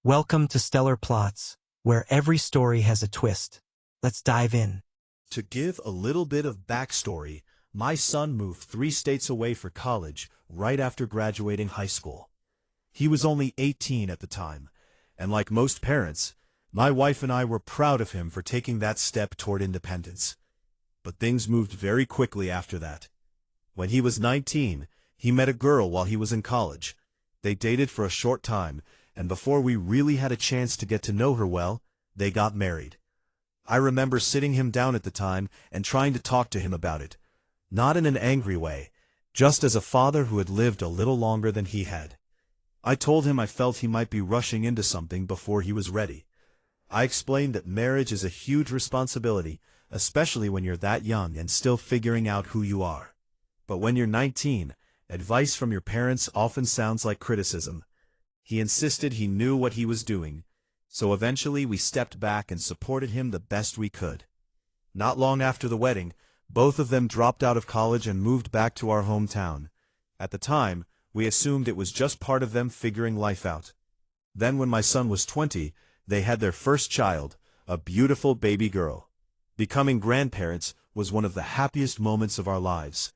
Welcome to Stellar Plots, where every story has a twist. Let's dive in. To give a little bit of backstory, my son moved 3 states away for college right after graduating high school. He was only 18 at the time, and like most parents, my wife and I were proud of him for taking that step toward independence. But things moved very quickly after that. When he was 19, he met a girl while he was in college. They dated for a short time, and before we really had a chance to get to know her well, they got married. I remember sitting him down at the time and trying to talk to him about it. Not in an angry way, just as a father who had lived a little longer than he had. I told him I felt he might be rushing into something before he was ready. I explained that marriage is a huge responsibility, especially when you're that young and still figuring out who you are. But when you're 19, advice from your parents often sounds like criticism. He insisted he knew what he was doing, so eventually we stepped back and supported him the best we could. Not long after the wedding, both of them dropped out of college and moved back to our hometown. At the time, we assumed it was just part of them figuring life out. Then when my son was 20, they had their first child, a beautiful baby girl. Becoming grandparents was one of the happiest moments of our lives.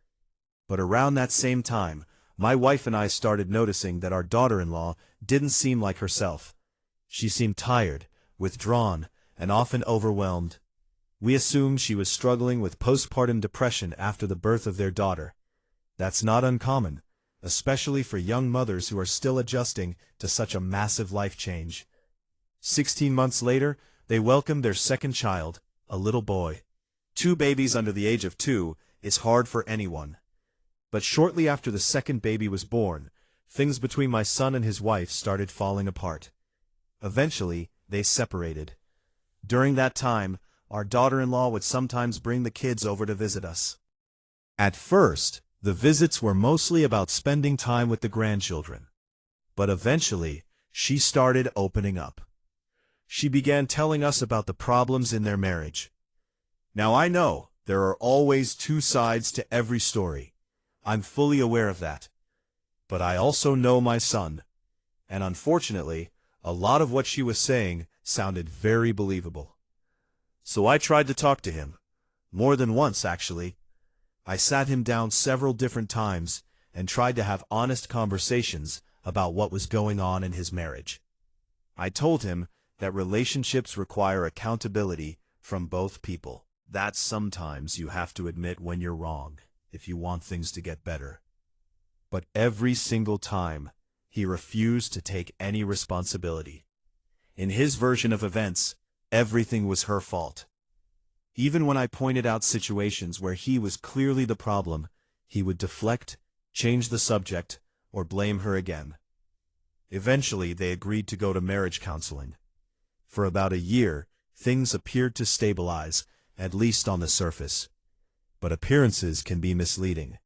But around that same time, my wife and I started noticing that our daughter-in-law didn't seem like herself. She seemed tired, withdrawn, and often overwhelmed. We assumed she was struggling with postpartum depression after the birth of their daughter. That's not uncommon, especially for young mothers who are still adjusting to such a massive life change. 16 months later, they welcomed their second child, a little boy. 2 babies under the age of 2 is hard for anyone. But shortly after the second baby was born, things between my son and his wife started falling apart. Eventually, they separated. During that time, our daughter-in-law would sometimes bring the kids over to visit us. At first, the visits were mostly about spending time with the grandchildren. But eventually, she started opening up. She began telling us about the problems in their marriage. Now I know there are always 2 sides to every story. I'm fully aware of that. But I also know my son, and unfortunately, a lot of what she was saying sounded very believable. So I tried to talk to him. More than once, actually. I sat him down several different times and tried to have honest conversations about what was going on in his marriage. I told him that relationships require accountability from both people. That sometimes you have to admit when you're wrong if you want things to get better. But every single time, he refused to take any responsibility. In his version of events, everything was her fault. Even when I pointed out situations where he was clearly the problem, he would deflect, change the subject, or blame her again. Eventually, they agreed to go to marriage counseling. For about a year, things appeared to stabilize, at least on the surface. But appearances can be misleading.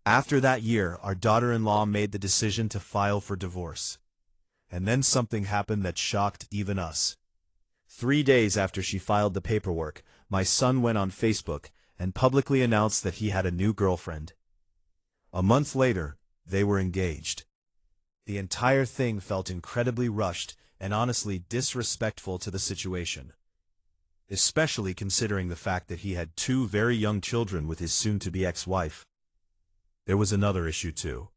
After that year, our daughter-in-law made the decision to file for divorce. And then something happened that shocked even us. 3 days after she filed the paperwork, my son went on Facebook and publicly announced that he had a new girlfriend. A month later, they were engaged. The entire thing felt incredibly rushed and honestly disrespectful to the situation. Especially considering the fact that he had 2 very young children with his soon-to-be ex-wife. There was another issue too.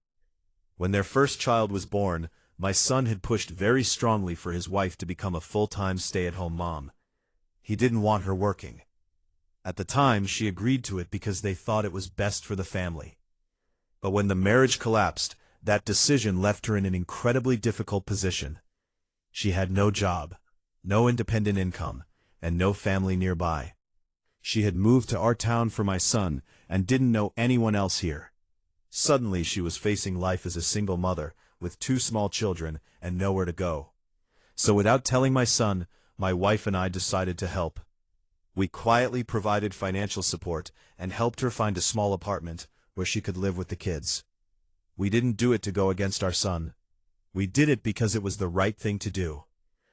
When their first child was born, my son had pushed very strongly for his wife to become a full-time stay-at-home mom. He didn't want her working. At the time, she agreed to it because they thought it was best for the family. But when the marriage collapsed, that decision left her in an incredibly difficult position. She had no job, no independent income, and no family nearby. She had moved to our town for my son and didn't know anyone else here. Suddenly she was facing life as a single mother with 2 small children and nowhere to go. So without telling my son, my wife and I decided to help. We quietly provided financial support and helped her find a small apartment where she could live with the kids. We didn't do it to go against our son. We did it because it was the right thing to do.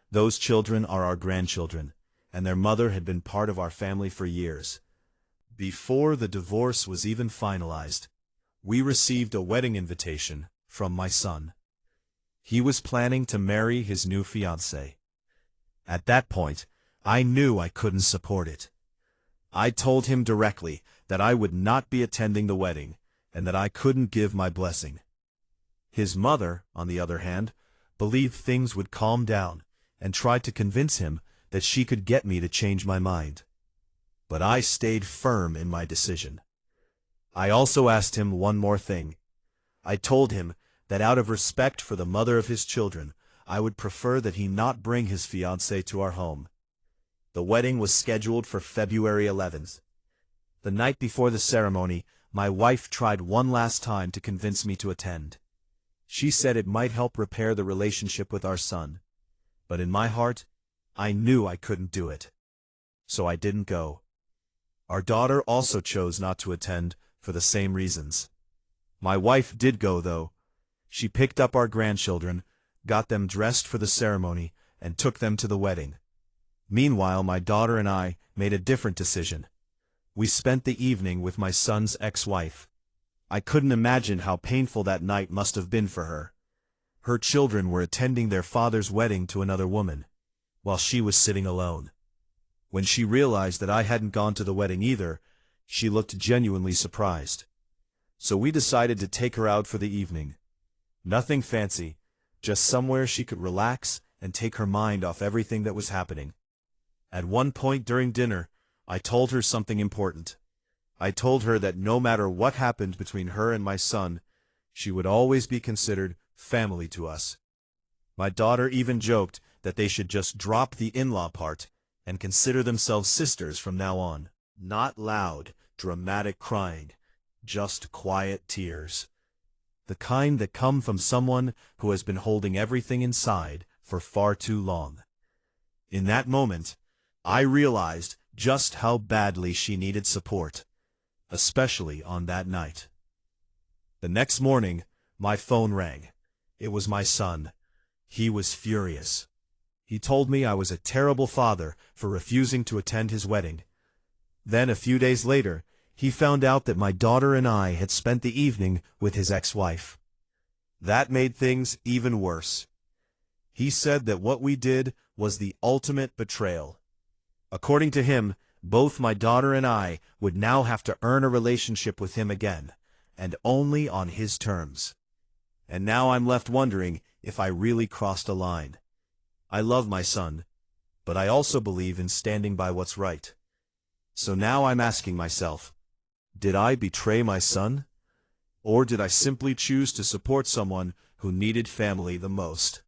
Those children are our grandchildren, and their mother had been part of our family for years. Before the divorce was even finalized, we received a wedding invitation from my son. He was planning to marry his new fiancée. At that point, I knew I couldn't support it. I told him directly that I would not be attending the wedding, and that I couldn't give my blessing. His mother, on the other hand, believed things would calm down, and tried to convince him that she could get me to change my mind. But I stayed firm in my decision. I also asked him one more thing. I told him that out of respect for the mother of his children, I would prefer that he not bring his fiancée to our home. The wedding was scheduled for February 11th. The night before the ceremony, my wife tried one last time to convince me to attend. She said it might help repair the relationship with our son. But in my heart, I knew I couldn't do it. So I didn't go. Our daughter also chose not to attend for the same reasons. My wife did go, though. She picked up our grandchildren, got them dressed for the ceremony, and took them to the wedding. Meanwhile, my daughter and I made a different decision. We spent the evening with my son's ex-wife. I couldn't imagine how painful that night must have been for her. Her children were attending their father's wedding to another woman, while she was sitting alone. When she realized that I hadn't gone to the wedding either, she looked genuinely surprised. So we decided to take her out for the evening. Nothing fancy, just somewhere she could relax and take her mind off everything that was happening. At one point during dinner, I told her something important. I told her that no matter what happened between her and my son, she would always be considered family to us. My daughter even joked that they should just drop the in-law part and consider themselves sisters from now on. Not loud, dramatic crying, just quiet tears. The kind that come from someone who has been holding everything inside for far too long. In that moment, I realized just how badly she needed support, especially on that night. The next morning, my phone rang. It was my son. He was furious. He told me I was a terrible father for refusing to attend his wedding. Then, a few days later, he found out that my daughter and I had spent the evening with his ex-wife. That made things even worse. He said that what we did was the ultimate betrayal. According to him, both my daughter and I would now have to earn a relationship with him again, and only on his terms. And now I'm left wondering if I really crossed a line. I love my son, but I also believe in standing by what's right. So now I'm asking myself, did I betray my son? Or did I simply choose to support someone who needed family the most?